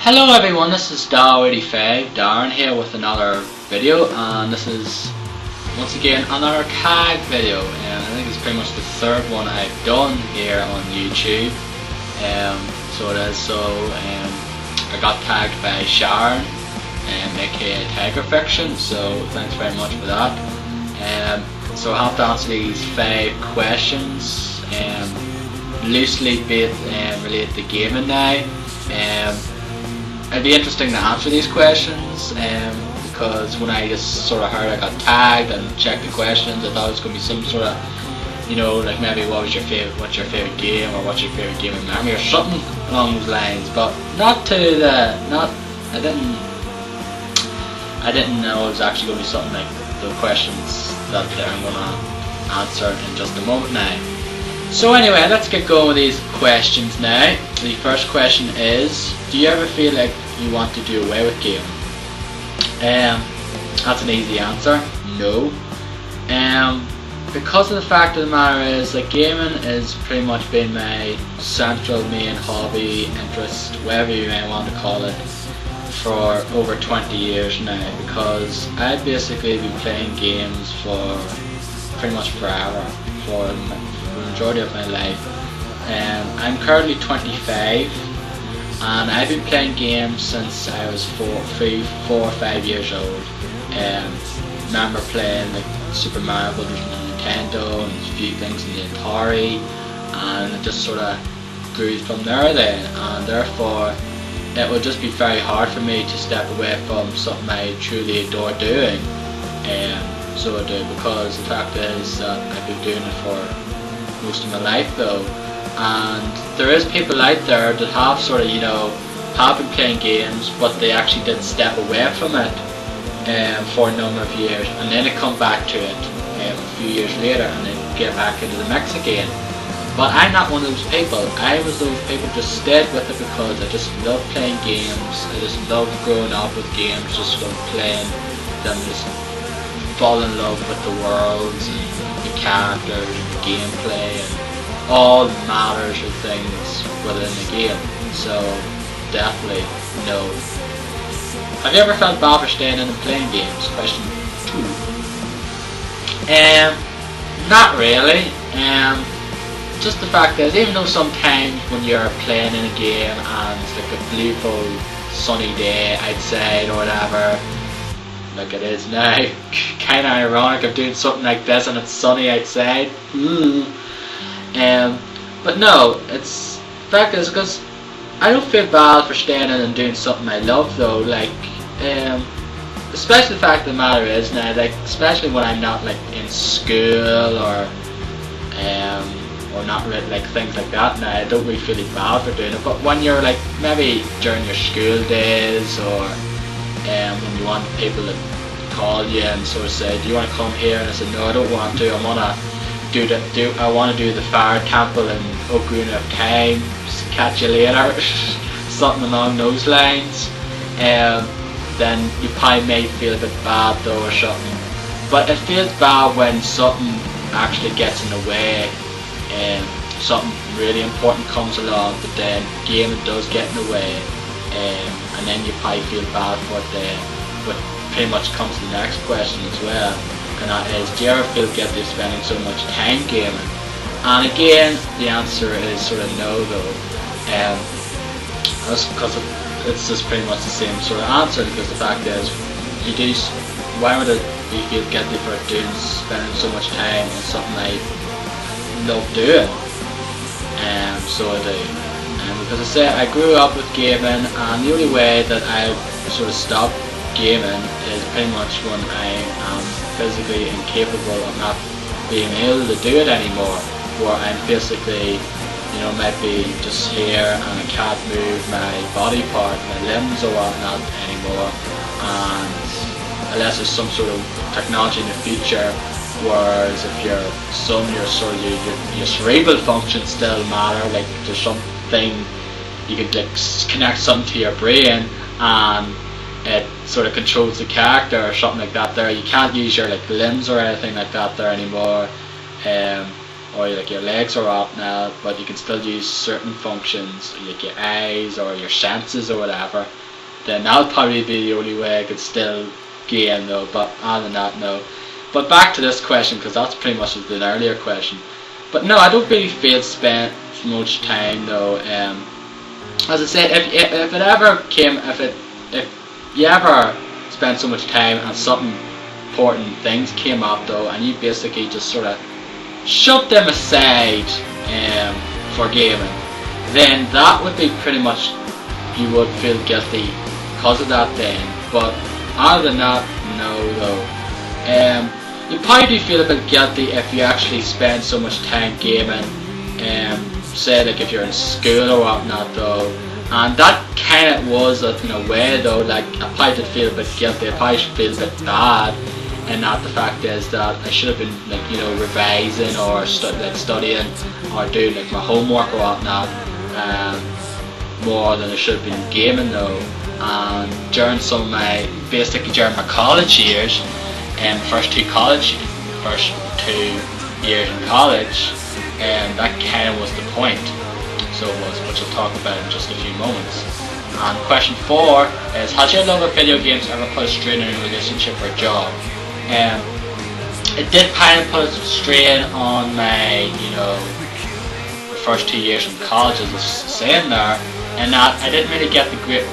Hello everyone, this is Deux, Darren here with another video, and this is once again another tag video, and I think it's pretty much the third one I've done here on YouTube. I got tagged by Sharon, aka TigerFiction, so thanks very much for that. So I have to answer these 5 questions, loosely related to gaming now. It'd be interesting to answer these questions, because when I just sort of heard I got tagged and checked the questions, I thought it was going to be some sort of, like maybe what's your favorite game, or what's your favorite gaming memory, or something along those lines. But I didn't know it was actually going to be something like the questions that I'm going to answer in just a moment now. So anyway, let's get going with these questions now. The first question is, do you ever feel like you want to do away with gaming? That's an easy answer. No. Because of the fact of the matter is that gaming has pretty much been my central main hobby, interest, whatever you may want to call it, for over 20 years now, because I've basically been playing games for pretty much forever, for the majority of my life. I'm currently 25, and I've been playing games since I was 4 or 5 years old. Remember playing like Super Mario Brothers on the Nintendo and a few things in the Atari, and it just sort of grew from there then, and therefore it would just be very hard for me to step away from something I truly adore doing. So I do, because the fact is that I've been doing it for most of my life though, and there is people out there that have sort of have been playing games, but they actually did step away from it for a number of years, and then they come back to it a few years later and then get back into the mix again. But I'm not one of those people. I was those people who just stayed with it because I just love playing games. I just love growing up with games, just love playing them, just fall in love with the worlds and the characters and the gameplay and all the matters of things within the game. So definitely no. Have you ever felt bad for staying in and playing games? Question 2. Not really. Just the fact is, even though sometimes when you're playing in a game and it's like a beautiful sunny day outside or whatever, like it is now, kind of ironic, I'm doing something like this and it's sunny outside. But no, it's the fact is, because I don't feel bad for staying in and doing something I love though, like especially the fact of the matter is now, like especially when I'm not like in school or not really like things like that now, I don't really feel bad for doing it. But when you're like maybe during your school days, or when you want people to call you and sort of say, do you want to come here, and I said no, I don't want to, I want to do the fire temple in Ocarina of Time, catch you later, something along those lines, then you probably may feel a bit bad though or something. But it feels bad when something actually gets in the way, and something really important comes along, but then gaming does get in the way, and then you probably feel bad for it then. But pretty much comes to the next question as well, and that is, do you ever feel guilty of spending so much time gaming? And again, the answer is sort of no though, that's because it's just pretty much the same sort of answer, because the fact is, why would you feel guilty for spending so much time on something I love doing? So I do, because I say I grew up with gaming, and the only way that I sort of stopped gaming is pretty much when I am physically incapable of not being able to do it anymore, where I'm basically maybe just here and I can't move my body part, my limbs or whatnot anymore, and unless there's some sort of technology in the future, whereas if you're your cerebral functions still matter, like there's something you could like connect something to your brain and it sort of controls the character or something like that there. You can't use your like limbs or anything like that there anymore. or like your legs are up now, but you can still use certain functions, like your eyes or your senses or whatever, then that would probably be the only way I could still game though. But other than that, no. But back to this question, because that's pretty much an earlier question. But no, I don't really feel spent much time though. As I said, if it ever came, if you ever spent so much time and something important things came up though, and you basically just sort of shut them aside for gaming, then that would be pretty much, you would feel guilty because of that then. But other than that, no though. You probably do feel a bit guilty if you actually spend so much time gaming, say like if you're in school or whatnot though, and that kind of was in a way though, like I probably did feel a bit guilty, I probably should feel a bit bad. And that the fact is that I should have been like revising or studying or doing like my homework or whatnot more than I should have been gaming though. And during during my college years, first two years in college, and that kind of was the point. So it was, which I'll talk about in just a few moments. And question 4 is: has your love of video games ever put a strain on your relationship or job? It did kind of put a strain on my, the first 2 years in college, as I was saying there, and that I didn't really get the great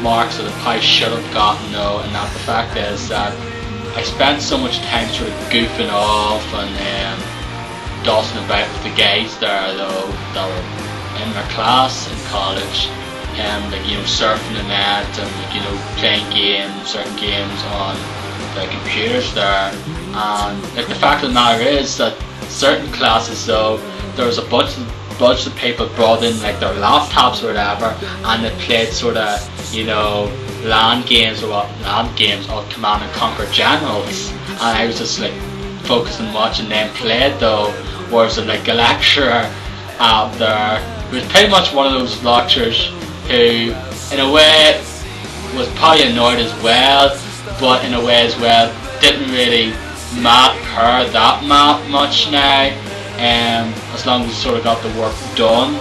marks that I probably should have gotten though, and that the fact is that I spent so much time sort of goofing off and dossing about with the guys there though, that were in my class in college, surfing the net and playing games, certain games on the computers there. And like the fact of the matter is that certain classes though, there was a bunch of people brought in like their laptops or whatever, and they played sort of LAN games or Command and Conquer Generals, and I was just like focusing on watching them play though. Whereas like a lecturer out there who was pretty much one of those lecturers who in a way was probably annoyed as well, but in a way as well didn't really care that much now, as long as we sort of got the work done.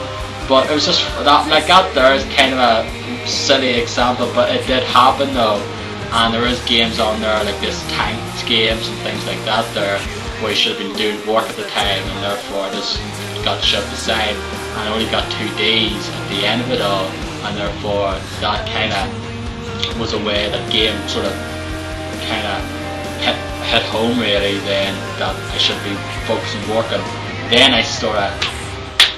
But it was just that, like that there is kind of a silly example, but it did happen though. And there is games on there like this tanks games and things like that there, where you should have been doing work at the time, and therefore I just got shoved aside, and I only got 2 Ds at the end of it all, and therefore that kind of was a way that game sort of kind of hit home really then, that I should be focusing working. Then I sort of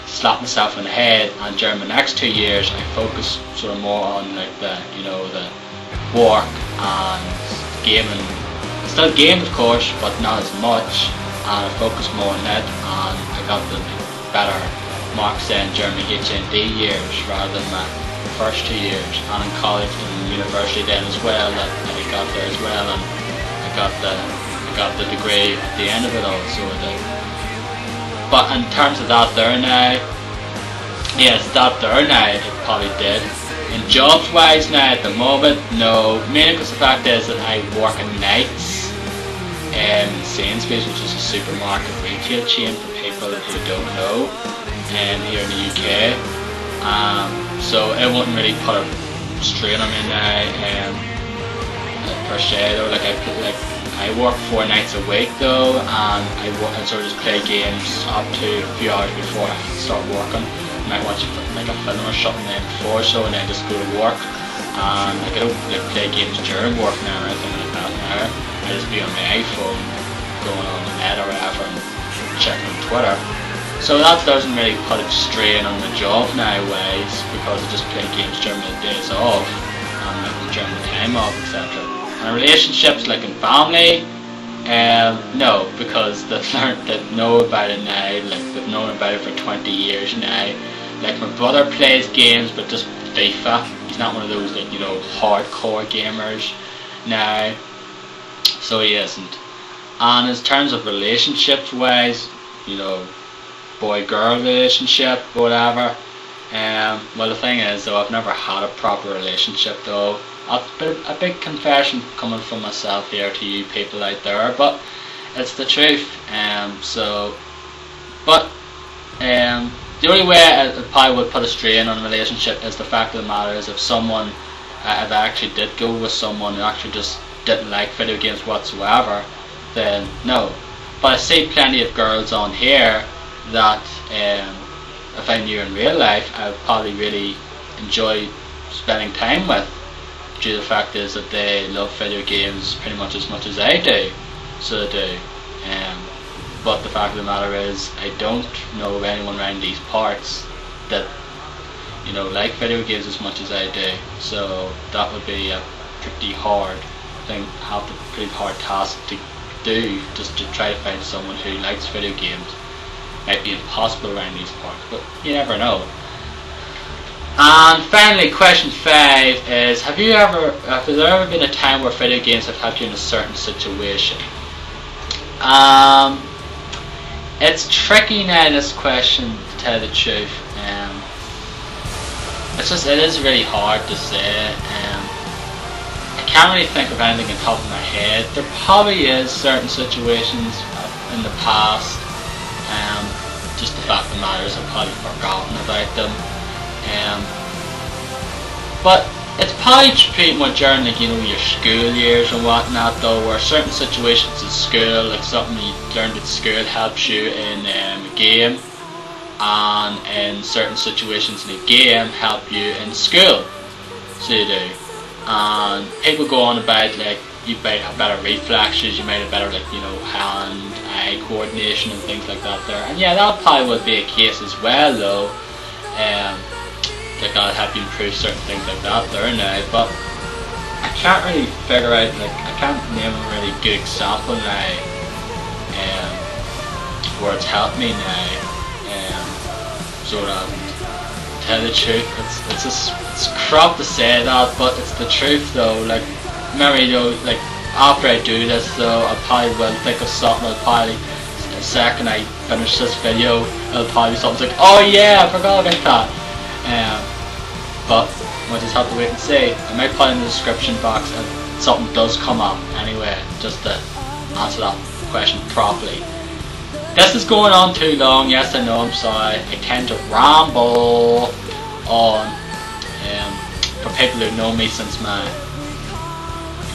slapped myself in the head, and during the next 2 years I focused sort of more on like the the work and gaming. I still gamed of course, but not as much, and I focused more on it, and I got the better marks then during the HND years rather than my first 2 years, and in college and university then as well, that I got there as well, and I got the degree at the end of it all, so I did. But in terms of that there now, yes, that there now, it probably did. In jobs wise now at the moment, no, mainly because the fact is that I work at nights in Sainsbury's, which is a supermarket retail chain for people who don't know, here in the UK. So it wouldn't really put a strain on me now, per se though. I work 4 nights a week though, and I sort of just play games up to a few hours before I start working. I might watch like a film or something then before, so, and then just go to work. And I don't play games during work now or anything like that now. I just be on my iPhone, going on the net or whatever, and checking on Twitter. So that doesn't really put a strain on the job nowadays, because I just play games during the days off and during the time off, etc. And relationships like in family, no, because they've known about it now, like they've known about it for 20 years now. Like my brother plays games, but just FIFA. He's not one of those like hardcore gamers now, so he isn't. And in terms of relationships wise, boy-girl relationship or whatever, well the thing is though, I've never had a proper relationship though. A big confession coming from myself here to you people out there, but it's the truth. So But the only way I probably would put a strain on a relationship is the fact of the matter is if someone, if I actually did go with someone who actually just didn't like video games whatsoever, then no. But I see plenty of girls on here that if I knew in real life, I would probably really enjoy spending time with, due to the fact is that they love video games pretty much as I do. So they do. But the fact of the matter is, I don't know of anyone around these parts that, you know, like video games as much as I do. So that would be a pretty hard thing, pretty hard task to do, just to try to find someone who likes video games. Might be impossible around these parts, but you never know. And finally, question 5 is: has there ever been a time where video games have helped you in a certain situation? It's tricky now, this question, to tell the truth. It is really hard to say. I can't really think of anything on top of my head. There probably is certain situations in the past. Just the fact of the matter is I've probably forgotten about them. But it's probably pretty much during, like, you know, your school years and whatnot, though, where certain situations in school, like something you learned at school, helps you in a game, and in certain situations in a game help you in school. So you do. And people go on about, like, you might have better reflexes, you might have better, like, you know, hand-eye coordination and things like that there. And yeah, that probably would be a case as well, though. Like, that'll help you improve certain things like that there now. But I can't really figure out, like, I can't name a really good example now where it's helped me now. Sort of, to tell the truth, it's crap to say that, but it's the truth though. Like, maybe, you know, like, after I do this though, I probably will think of something. I'll probably, the second I finish this video, it'll probably be something like, oh yeah, I forgot about that. But we'll just have to wait and see. I might put in the description box if something does come up anyway, just to answer that question properly. This is going on too long, yes I know, I'm sorry. I tend to ramble on. For people who know me since my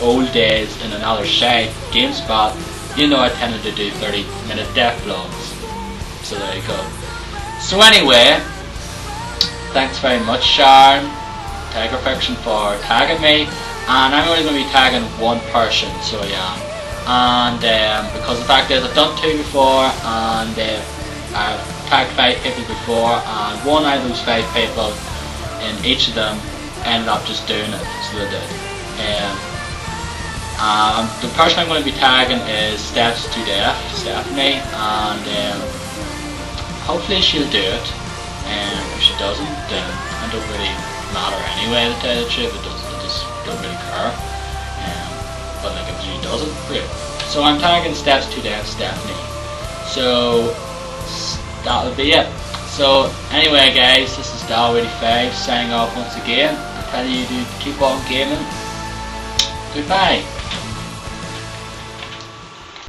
old days in another site, GameSpot, you know I tended to do 30-minute death vlogs. So there you go. So anyway, thanks very much, Sharon, TigerFiction, for tagging me. And I'm only going to be tagging one person, so yeah. And because the fact is I've done 2 before, and I've tagged 5 people before, and one out of those 5 people in each of them ended up just doing it, so they did. The person I'm going to be tagging is StephsTooDef, Stephanie, and hopefully she'll do it. If she doesn't, then it don't really matter anyway, to tell you the truth. I just don't really care. But like, if she doesn't, great. So I'm tagging StephsTooDef, Stephanie. So that'll be it. So anyway, guys, this is Dal85 signing off once again. I tell you to keep on gaming. Goodbye.